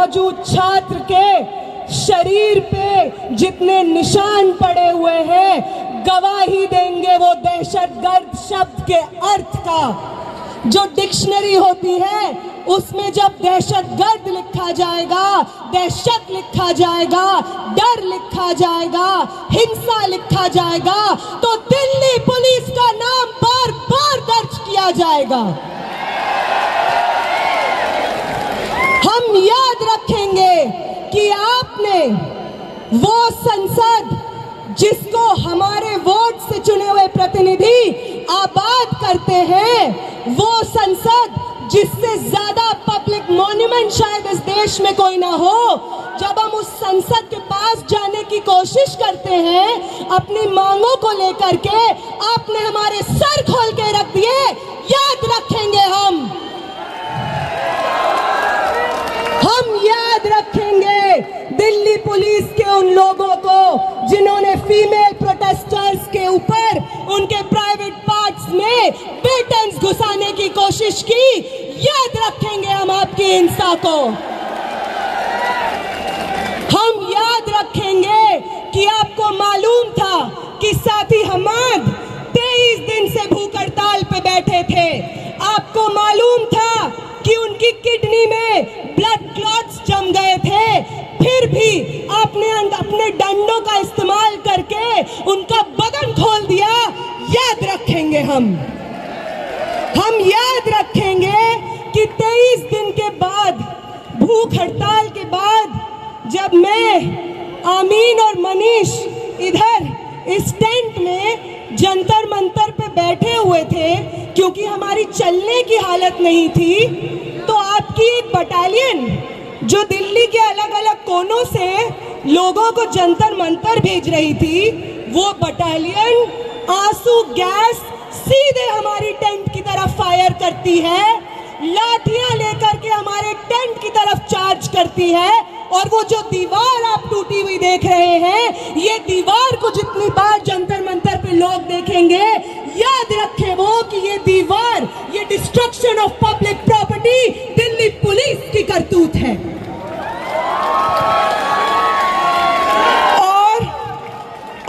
मौजूद छात्र के शरीर पे जितने निशान पड़े हुए हैं गवाही देंगे वो दहशतगर्द शब्द के अर्थ का। जो डिक्शनरी होती है उसमें जब दहशतगर्द लिखा जाएगा, दहशत लिखा जाएगा, डर लिखा जाएगा, हिंसा लिखा जाएगा, तो दिल्ली पुलिस का नाम बार बार दर्ज किया जाएगा। हम याद रखेंगे कि आपने वो संसद जिसको हमारे वोट से चुने हुए प्रतिनिधि आबाद करते हैं, वो संसद जिससे ज्यादा पब्लिक मॉन्यूमेंट शायद इस देश में कोई ना हो, जब हम उस संसद के पास जाने की कोशिश करते हैं अपनी मांगों को लेकर के, आपने हमारे सर खोल के रख दिए। याद रखेंगे हम याद रखेंगे दिल्ली पुलिस के उन लोगों को जिन्होंने फीमेल प्रोटेस्टर्स के ऊपर उनके प्राइवेट पार्ट्स में बेटन्स घुसाने की कोशिश की। याद रखेंगे हम आपकी हिंसा को। हम याद रखेंगे कि आपको मालूम था कि साथी हमाद 23 दिन से भूख हड़ताल पे बैठे थे। आपको मालूम था कि उनकी किडनी में ब्लड क्लॉट्स जम गए थे, फिर भी आपने अपने डंडों का इस्तेमाल करके उनका बदन खोल दिया। याद रखेंगे हम याद रखेंगे कि 23 दिन के बाद, भूख हड़ताल के बाद, जब मैं, आमीन और मनीष इधर इस टेंट में जंतर मंतर पे बैठे हुए थे क्योंकि हमारी चलने की हालत नहीं थी, तो आपकी एक बटालियन जो दिल्ली के अलग अलग कोनों से लोगों को जंतर मंतर भेज रही थी, वो बटालियन आंसू गैस सीधे हमारी टेंट की तरफ फायर करती है, लाठियां लेकर के हमारे टेंट की तरफ चार्ज करती है। और वो जो दीवार आप टूटी हुई देख रहे हैं, ये दीवार को जितनी बार जंतर मंतर पे लोग देखेंगे, याद रखें वो कि ये दीवार, ये destruction of public property Delhi police की करतूत है।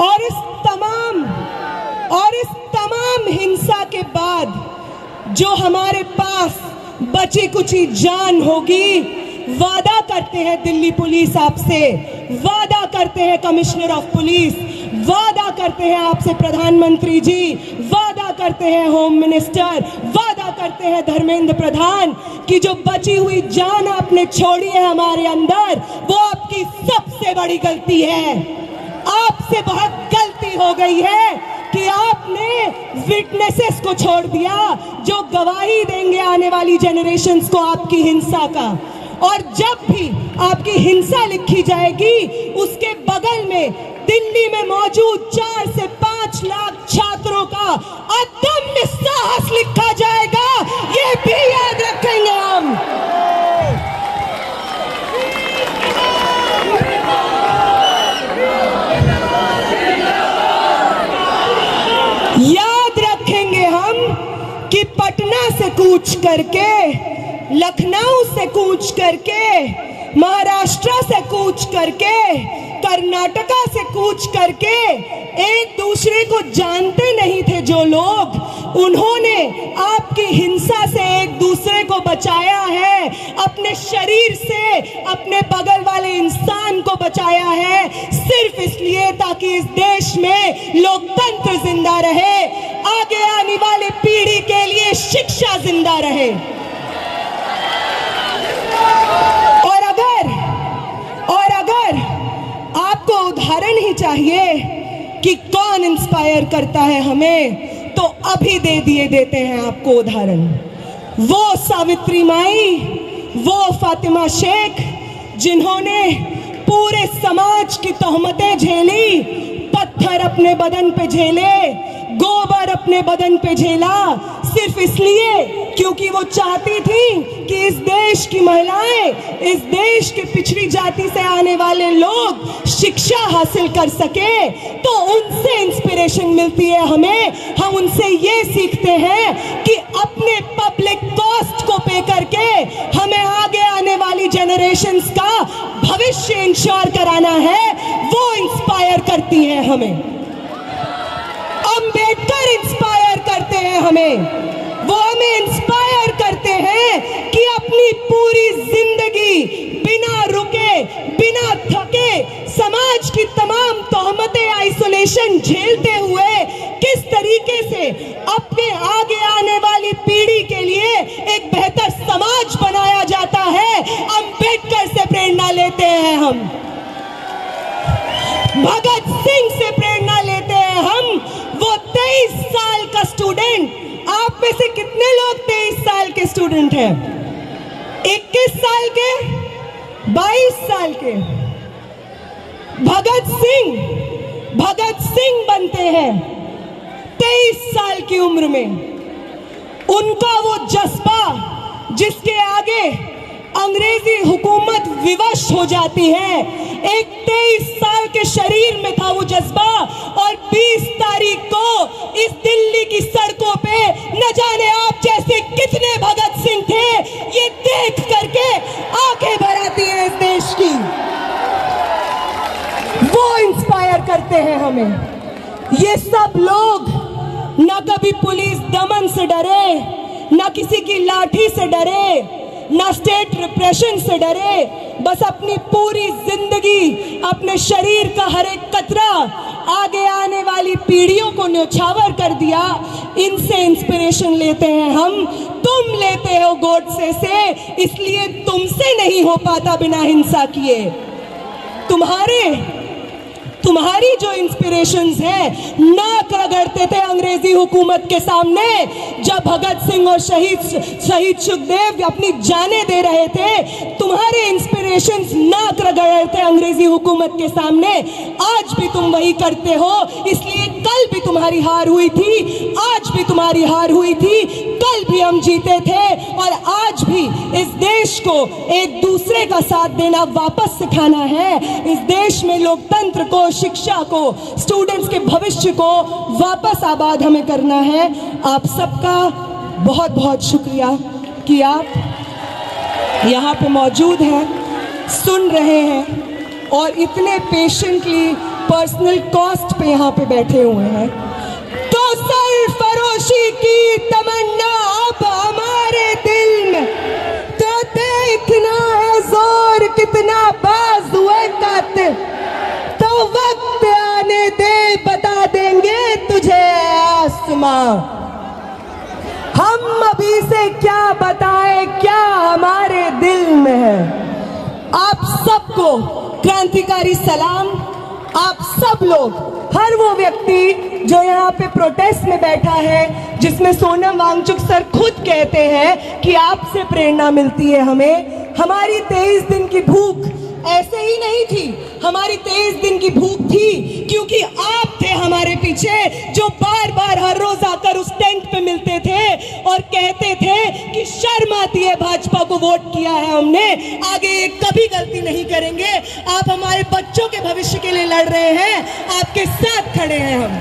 और इस तमाम हिंसा के बाद जो हमारे पास बची कुची जान होगी, वादा करते हैं दिल्ली पुलिस आपसे, वादा करते हैं कमिश्नर ऑफ पुलिस, वादा करते हैं आपसे प्रधानमंत्री जी, वादा करते हैं होम मिनिस्टर, वादा करते हैं धर्मेंद्र प्रधान कि जो बची हुई जान आपने छोड़ी है हमारे अंदर, वो आपकी सबसे बड़ी गलती है। आपसे बहुत गलती हो गई है कि आपने विटनेसेस को छोड़ दिया जो गवाही देंगे आने वाली जनरेशन्स को आपकी हिंसा का। और जब भी आपकी हिंसा लिखी जाएगी, उसके बगल में दिल्ली में मौजूद 4 से 5 लाख छात्रों का अदम्य साहस लिखा जाएगा। ये भी याद रखेंगे हम। याद रखेंगे हम कि पटना से कूच करके, लखनऊ से कूच करके, महाराष्ट्र से कूच करके, कर्नाटका से कूच करके एक दूसरे को जानते नहीं थे जो लोग, उन्होंने आपकी हिंसा से एक दूसरे को बचाया है, अपने शरीर से अपने बगल वाले इंसान को बचाया है, सिर्फ इसलिए ताकि इस देश में लोकतंत्र जिंदा रहे, आगे आने वाले पीढ़ी के लिए शिक्षा जिंदा रहे। और अगर आपको उदाहरण ही चाहिए कि कौन इंस्पायर करता है हमें, तो अभी देते हैं आपको उदाहरण। वो सावित्री माई, वो फातिमा शेख, जिन्होंने पूरे समाज की तोहमतें झेली, पत्थर अपने बदन पे झेले, 2 बार अपने बदन पे झेला, सिर्फ इसलिए क्योंकि वो चाहती थी कि इस देश की महिलाएं, इस देश के पिछड़ी जाति से आने वाले लोग शिक्षा हासिल कर सके। तो उनसे इंस्पिरेशन मिलती है हमें। हम उनसे ये सीखते हैं कि अपने पब्लिक कॉस्ट को पे करके हमें आगे आने वाली जनरेशंस का भविष्य इंश्योर कराना है। वो इंस्पायर करती हैं हमें। अंबेडकर इंस्पायर करते हैं हमें। वो हमें इंस्पायर करते हैं कि अपनी पूरी जिंदगी बिना रुके, बिना थके, समाज की तमाम तोहमतें, आइसोलेशन झेलते हुए किस तरीके से अपने आगे आने वाली पीढ़ी के लिए एक बेहतर समाज बनाया जाता है। अंबेडकर से प्रेरणा लेते हैं हम, भगत सिंह से प्रेरणा लेते हैं हम। वो 23 साल का स्टूडेंट, आप में से कितने लोग 23 साल के स्टूडेंट हैं? 21 साल के, 22 साल के? भगत सिंह बनते हैं 23 साल की उम्र में। उनका वो जज्बा जिसके आगे अंग्रेजी हुकूमत विवश हो जाती है, एक 23 साल के शरीर में था वो जज्बा। और 20 तारीख को इस दिल्ली की सड़कों पे न जाने आप जैसे कितने भगत सिंह थे, ये देख करके आंखें भर आती हैं इस देश की। वो इंस्पायर करते हैं हमें। ये सब लोग न कभी पुलिस दमन से डरे, न किसी की लाठी से डरे, ना स्टेट रिप्रेशन से डरे, बस अपनी पूरी जिंदगी, अपने शरीर का हर एक कतरा आगे आने वाली पीढ़ियों को न्यौछावर कर दिया। इनसे इंस्पिरेशन लेते हैं हम। तुम लेते हो गोडसे से, इसलिए तुमसे नहीं हो पाता बिना हिंसा किए। तुम्हारी जो इंस्पिरेशंस हैं, नाक रगड़ते थे अंग्रेजी हुकूमत के सामने जब भगत सिंह और शहीद सुखदेव अपनी जानें दे रहे थे। तुम्हारे इंस्पिरेशंस नाक रगड़ रहे थे अंग्रेजी हुकूमत के सामने। आज भी तुम वही करते हो, इसलिए कल भी तुम्हारी हार हुई थी, आज भी तुम्हारी हार हुई थी, कल भी हम जीते थे। और आज भी इस देश को एक दूसरे का साथ देना वापस सिखाना है। इस देश में लोकतंत्र को, शिक्षा को, स्टूडेंट्स के भविष्य को वापस आबाद हमें करना है। आप सबका बहुत बहुत शुक्रिया कि आप यहाँ पे मौजूद हैं, सुन रहे हैं और इतने पेशेंटली पर्सनल कॉस्ट पे यहाँ पे बैठे हुए हैं। तो सरफरोशी की तमन्ना अब हमारे दिल में, तो देखना है जोर कितना बाजुए कातिल। तो वक्त आने दे, बता देंगे तुझे आसमां। हम अभी से क्या बताएं, क्या हमारे दिल में है। आप सबको क्रांतिकारी सलाम। आप सब लोग, हर वो व्यक्ति जो यहाँ पे प्रोटेस्ट में बैठा है, जिसमें सोनम वांगचुक सर खुद कहते हैं कि आपसे प्रेरणा मिलती है हमें। हमारी 23 दिन की भूख ऐसे ही नहीं थी, हमारी 23 दिन की भूख थी क्योंकि आप थे हमारे पीछे, जो बार बार हर रोज आकर उस टेंट पे मिलते थे और कहते थे कि शर्म आती है, भाजपा को वोट किया है हमने, आगे ये कभी गलती नहीं करेंगे। आप हमारे बच्चों के भविष्य के लिए लड़ रहे हैं, आपके साथ खड़े हैं हम।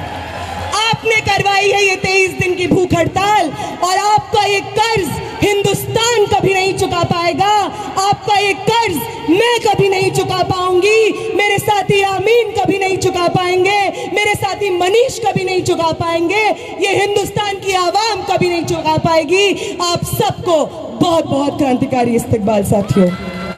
आपने करवाई है ये 23 दिन की भूख हड़ताल और आपका ये कर्ज हिंदुस्तान कभी नहीं चुका पाएगा। आपका ये कर्ज मैं कभी नहीं चुका पाऊंगी, मेरे साथी आमीन कभी नहीं चुका पाएंगे, मेरे साथी मनीष कभी नहीं चुका पाएंगे, ये हिंदुस्तान की आवाम कभी नहीं चुका पाएगी। आप सबको बहुत बहुत क्रांतिकारी इस्तकबाल साथियों।